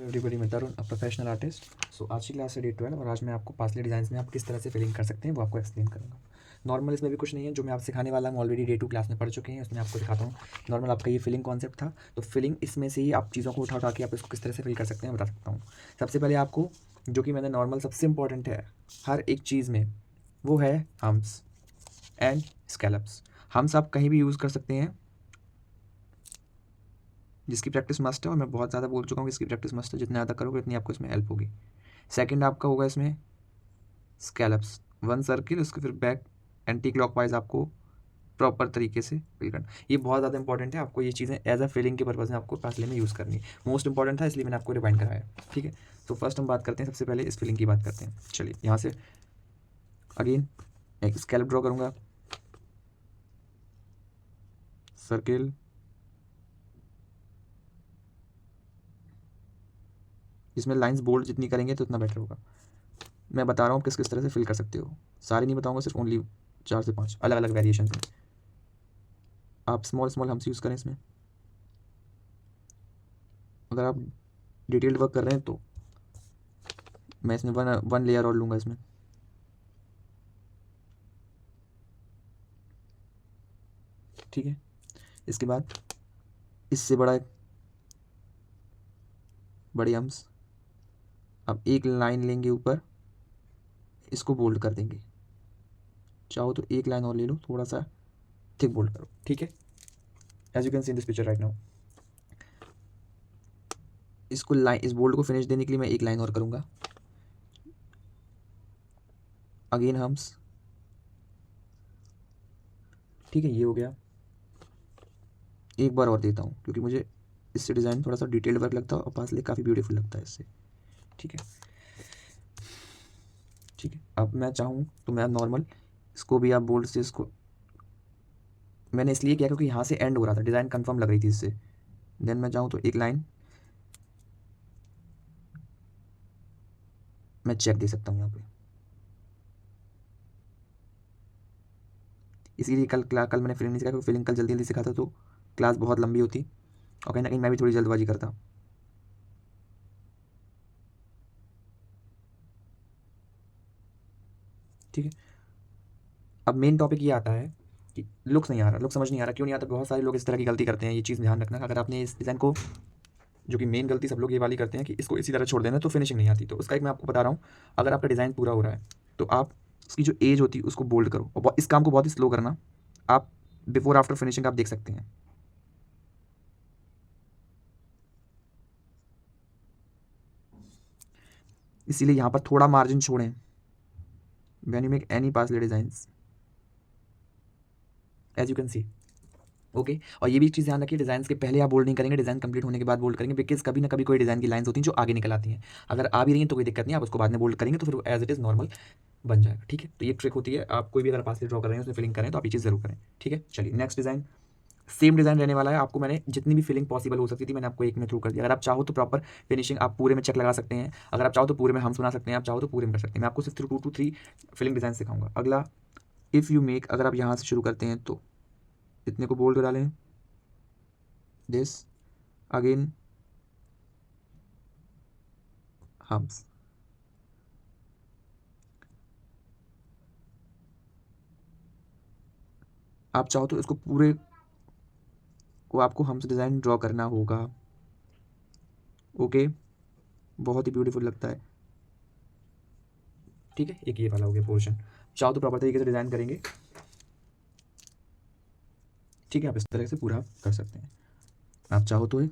Everybody, मैं तरुण, a professional artist. सो आज की क्लास है डे 12 और आज मैं आपको पासले डिज़ाइंस में आप किस तरह से फिलिंग कर सकते हैं वो आपको एक्सप्लेन करूँगा। नॉर्मल इसमें भी कुछ नहीं है, जो मैं आपसे सिखाने वाला हूँ ऑलरेडी डे 2 क्लास में पढ़ चुके हैं, उसमें आपको दिखाता हूँ। नॉर्मल आपका ये फिलिंग कॉन्सेप्ट था, तो फिलिंग इसमें से ही आप चीज़ों को उठा के आप इसको किस तरह से फिल कर सकते हैं बता सकता हूँ। सबसे पहले आपको, जो कि मैंने नॉर्मल सबसे इंपॉर्टेंट है हर एक चीज़ में, वो है हम्स एंड स्कैलप्स। हम्स आप कहीं भी यूज़ कर सकते हैं, जिसकी प्रैक्टिस मस्ट है, और मैं बहुत ज़्यादा बोल चुका हूँ कि इसकी प्रैक्टिस मस्ट है। जितना ज़्यादा करोगे उतनी आपको इसमें हेल्प होगी। सेकंड आपका होगा इसमें स्कैलप्स, वन सर्किल, उसके फिर बैक एंटी क्लॉकवाइज आपको प्रॉपर तरीके से फिल करना। ये बहुत ज़्यादा इंपॉर्टेंट है, आपको ये चीज़ें एज अ फिलिंग के पर्पज़ में आपको पासले में यूज़ करनी है। मोस्ट इंपॉर्टेंट था, इसलिए मैंने आपको रिवाइंड कराया। ठीक है, तो फर्स्ट हम बात करते हैं, सबसे पहले इस फिलिंग की बात करते हैं। चलिए यहाँ से अगेन एक स्कैलप ड्रॉ करूँगा, सर्किल, इसमें लाइंस बोल्ड जितनी करेंगे तो उतना बेटर होगा। मैं बता रहा हूँ किस किस तरह से फिल कर सकते हो, सारे नहीं बताऊँगा, सिर्फ ओनली 4 से 5 अलग अलग वेरिएशन हैं। आप स्मॉल स्मॉल हम्स यूज़ करें इसमें। अगर आप डिटेल्ड वर्क कर रहे हैं तो मैं इसमें वन लेयर और लूँगा इसमें। ठीक है, इसके बाद इससे बड़ी हम्स, अब एक लाइन लेंगे ऊपर, इसको बोल्ड कर देंगे। चाहो तो एक लाइन और ले लो, थोड़ा सा थिक बोल्ड करो। ठीक है, as you can see in this picture right now. इसको लाइन, इस बोल्ड को फिनिश देने के लिए मैं एक लाइन और करूँगा। अगेन हम्स। ठीक है, ये हो गया। एक बार और देता हूँ क्योंकि मुझे इससे डिज़ाइन थोड़ा सा डिटेल्ड वर्क लगता है और पासले काफ़ी ब्यूटीफुल लगता है इससे। ठीक है, ठीक है, अब मैं चाहूँ तो मैं नॉर्मल इसको भी आप बोल्ड से, इसको मैंने इसलिए किया क्योंकि यहाँ से एंड हो रहा था, डिज़ाइन कंफर्म लग रही थी इससे। देन मैं चाहूँ तो एक लाइन मैं चेक दे सकता हूँ यहाँ पे। इसीलिए कल मैंने फिलिंग नहीं सिखाया, क्योंकि फिलिंग कल जल्दी जल्दी सिखाता तो क्लास बहुत लंबी होती और कहीं ना कहीं मैं भी थोड़ी जल्दबाजी करता। ठीक है, अब मेन टॉपिक ये आता है कि लुक्स नहीं आ रहा, लुक समझ नहीं आ रहा, क्यों नहीं आता। बहुत सारे लोग इस तरह की गलती करते हैं, ये चीज़ ध्यान रखना। अगर आपने इस डिज़ाइन को, जो कि मेन गलती सब लोग ये वाली करते हैं कि इसको इसी तरह छोड़ देना तो फिनिशिंग नहीं आती, तो उसका एक मैं आपको बता रहा हूँ। अगर आपका डिज़ाइन पूरा हो रहा है तो आप उसकी जो एज होती है उसको बोल्ड करो, और इस काम को बहुत ही स्लो करना। आप बिफोर आफ्टर फिनिशिंग आप देख सकते हैं। इसीलिए यहाँ पर थोड़ा मार्जिन छोड़ें when you make any paisley designs, as you can see. Okay, और ये भी चीज़ ध्यान रखिए, डिज़ाइन के पहले आप बोल्ड नहीं करेंगे, डिज़ाइन कंप्लीट होने के बाद बोल्ड करेंगे, बिकॉज कभी ना कभी कोई डिज़ाइन की लाइंस होती हैं जो आगे निकल आती हैं। अगर आ भी रही हैं तो कोई दिक्कत नहीं, आप उसको बाद में बोल्ड करेंगे तो फिर एज इट इज़ नॉर्मल बन जाएगा। ठीक है, तो ये ट्रिक होती है। आप कोई भी अगर पासले ड्रॉ कर रहे हैं उसमें फिलिंग करें तो आप ये चीज़ जरूर करें। ठीक है, चलिए नेक्स्ट डिज़ाइन, सेम डिज़ाइन रहने वाला है। आपको मैंने जितनी भी फिलिंग पॉसिबल हो सकती थी मैंने आपको एक में थ्रू कर दिया। अगर आप चाहो तो प्रॉपर फिनिशिंग आप पूरे में चेक लगा सकते हैं, अगर आप चाहो तो पूरे में हम्स बना सकते हैं, आप चाहो तो पूरे में कर सकते हैं। मैं आपको सिर्फ 2 to 3 फिलिंग डिज़ाइन सिखाऊंगा। अगला, इफ़ यू मेक, अगर आप यहाँ से शुरू करते हैं तो इतने को बोल्ड डालें, दिस, अगेन हम्स। आप चाहो तो इसको पूरे को आपको हम्स डिज़ाइन ड्रॉ करना होगा। ओके, बहुत ही ब्यूटीफुल लगता है। ठीक है, एक ये वाला हो गया पोर्शन। चाहो तो प्रॉपर तरीके से डिज़ाइन करेंगे। ठीक है, आप इस तरह से पूरा कर सकते हैं। आप चाहो तो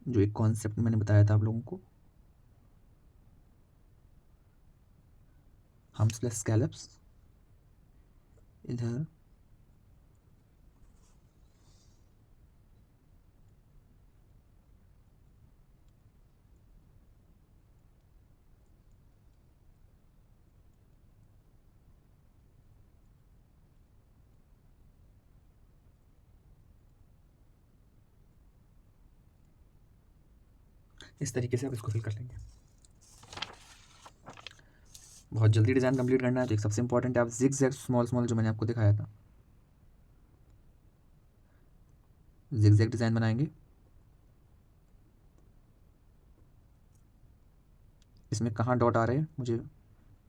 जो एक कॉन्सेप्ट मैंने बताया था आप लोगों को, हम्स प्लस स्कैलप्स, इधर इस तरीके से आप इसको फिल कर लेंगे। बहुत जल्दी डिज़ाइन कंप्लीट करना है तो एक सबसे इंपॉर्टेंट है, आप जिग जैग स्मॉल स्मॉल जो मैंने आपको दिखाया था, जिग जैग डिज़ाइन बनाएंगे। इसमें कहाँ डॉट आ रहे हैं मुझे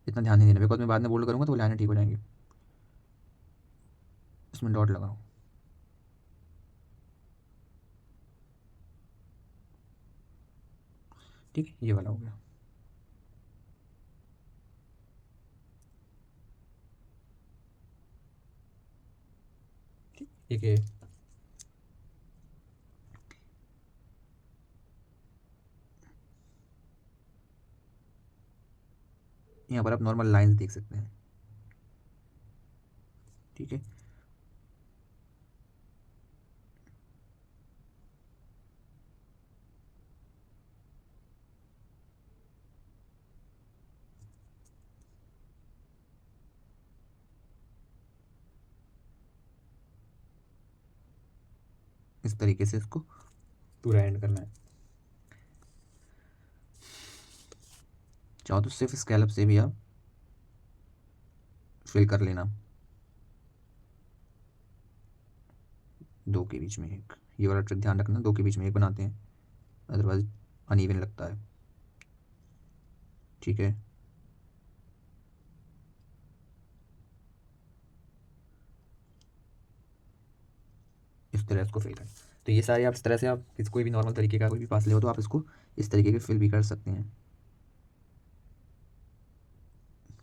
इतना ध्यान नहीं देना, बिकॉज मैं बाद में बोल्ड करूँगा तो वो लाइनें ठीक हो जाएंगी। इसमें डॉट लगाओ, ठीक है, ये वाला हो गया। ठीक है, यहाँ पर आप नॉर्मल लाइंस देख सकते हैं, ठीक है। इस तरीके से इसको पूरा एंड करना है। चाहो तो सिर्फ स्कैलप से भी आप फिल कर लेना, दो के बीच में एक, ये वाला ट्रिक ध्यान रखना, दो के बीच में एक बनाते हैं, अदरवाइज अनइवन लगता है, ठीक है। इस तरह इसको फिल करें। तो ये सारे आप इस तरह से आप कोई भी नॉर्मल तरीके का कोई भी पास ले हो तो आप इसको इस तरीके के फिल भी कर सकते हैं।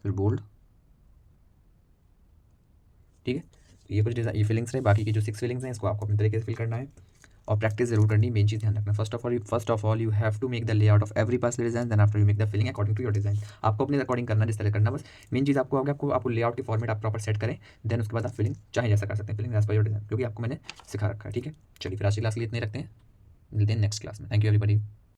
फिर बोल्ड, ठीक है। तो ये कुछ डिज़ाइन, ये फिलिंग्स रहे, बाकी की जो 6 फिलिंग्स हैं इसको आपको अपने तरीके से फिल करना है और प्रैक्टिस जरूर करनी है। मेन चीज़ ध्यान रखना, first of all you have to make the layout of every pass design, then after you make the filling according to your design. आपको अपने अकॉर्डिंग करना, जिस तरह करना, बस मेन चीज़ आपको आगे आपको लेआउट के फॉर्मेट आप प्रॉपर सेट करें, देन उसके बाद आप फिलिंग चाहे जैसा कर सकते हैं, filling as per your design, क्योंकि आपको मैंने सिखा रखा है, ठीक है। चलिए फिर आज की क्लास के लिए इतने रखते हैं, मिलते हैं नेक्स्ट क्लास में। Thank you everybody.